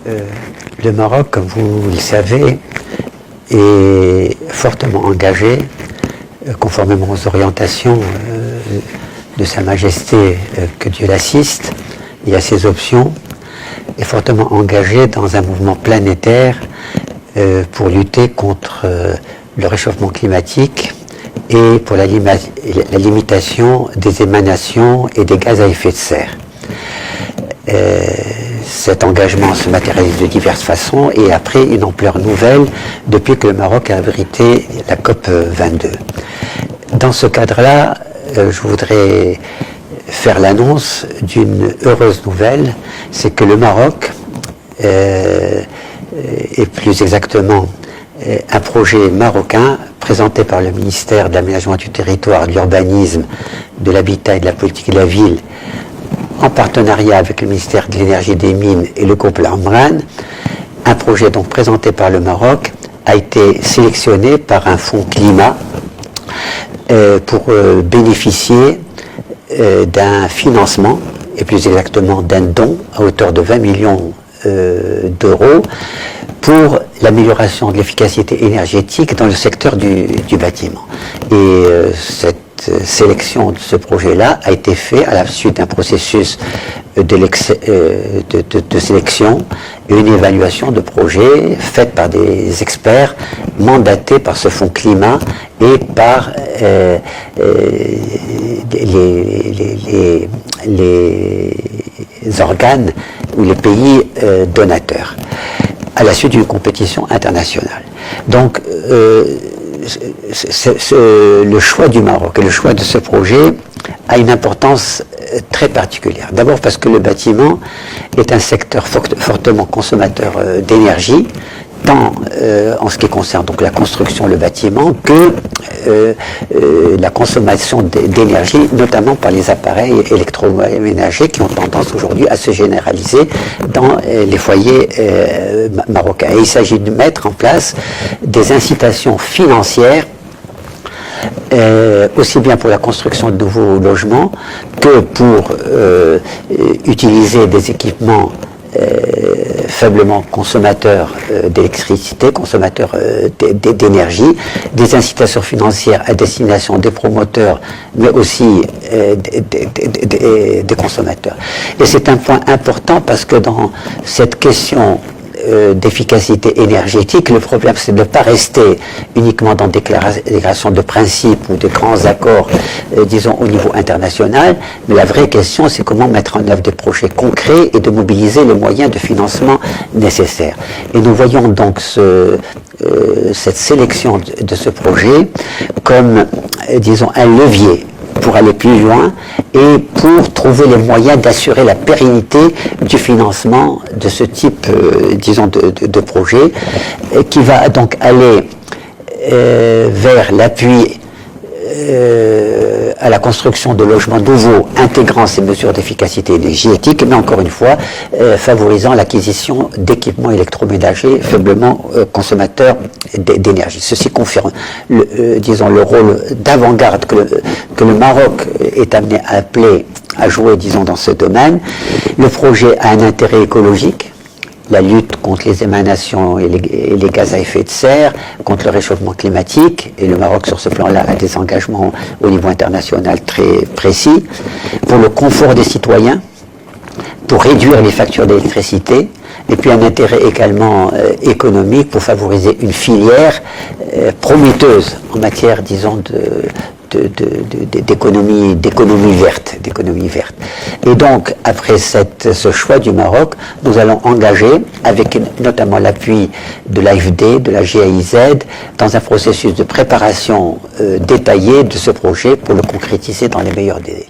Le Maroc, comme vous le savez, est fortement engagé, conformément aux orientations de Sa Majesté, que Dieu l'assiste, et à ses options, est fortement engagé dans un mouvement planétaire pour lutter contre le réchauffement climatique et pour la limitation des émanations et des gaz à effet de serre. Cet engagement se matérialise de diverses façons et a pris une ampleur nouvelle depuis que le Maroc a abrité la COP 22. Dans ce cadre-là, je voudrais faire l'annonce d'une heureuse nouvelle, c'est que le Maroc, et plus exactement un projet marocain présenté par le ministère de l'Aménagement du Territoire, de l'Urbanisme, de l'Habitat et de la Politique de la Ville, en partenariat avec le ministère de l'Énergie et des Mines et le groupe L'Amran, un projet donc présenté par le Maroc a été sélectionné par un fonds climat pour bénéficier d'un financement, et plus exactement d'un don à hauteur de 20 millions d'euros pour l'amélioration de l'efficacité énergétique dans le secteur du bâtiment. Et cette sélection de ce projet-là a été faite à la suite d'un processus de sélection et une évaluation de projet faite par des experts mandatés par ce fonds climat et par les organes ou les pays donateurs à la suite d'une compétition internationale. Donc le choix du Maroc et le choix de ce projet a une importance très particulière. D'abord parce que le bâtiment est un secteur fortement consommateur d'énergie, tant en ce qui concerne donc la construction, le bâtiment, que la consommation d'énergie, notamment par les appareils électroménagers qui ont tendance aujourd'hui à se généraliser dans les foyers marocains. Et il s'agit de mettre en place des incitations financières aussi bien pour la construction de nouveaux logements que pour utiliser des équipements faiblement consommateurs d'électricité, consommateurs d'énergie, des incitations financières à destination des promoteurs, mais aussi des consommateurs. Et c'est un point important parce que dans cette question d'efficacité énergétique, le problème c'est de ne pas rester uniquement dans des déclarations de principe ou de grands accords, disons au niveau international, mais la vraie question c'est comment mettre en œuvre des projets concrets et de mobiliser les moyens de financement nécessaires. Et nous voyons donc cette sélection de ce projet comme, disons, un levier pour aller plus loin et pour trouver les moyens d'assurer la pérennité du financement de ce type, disons, de projet, qui va donc aller vers l'appui à la construction de logements nouveaux intégrant ces mesures d'efficacité énergétique, mais encore une fois favorisant l'acquisition d'équipements électroménagers faiblement consommateurs d'énergie. Ceci confirme, disons, le rôle d'avant-garde que le Maroc est amené à appeler à jouer, disons, dans ce domaine. Le projet a un intérêt écologique. La lutte contre les émanations et les gaz à effet de serre, contre le réchauffement climatique, et le Maroc sur ce plan-là a des engagements au niveau international très précis, pour le confort des citoyens, pour réduire les factures d'électricité, et puis un intérêt également économique pour favoriser une filière prometteuse en matière, disons, d'économie verte. Et donc, après ce choix du Maroc, nous allons engager, avec notamment l'appui de l'AFD, de la GIZ, dans un processus de préparation détaillé de ce projet pour le concrétiser dans les meilleurs délais.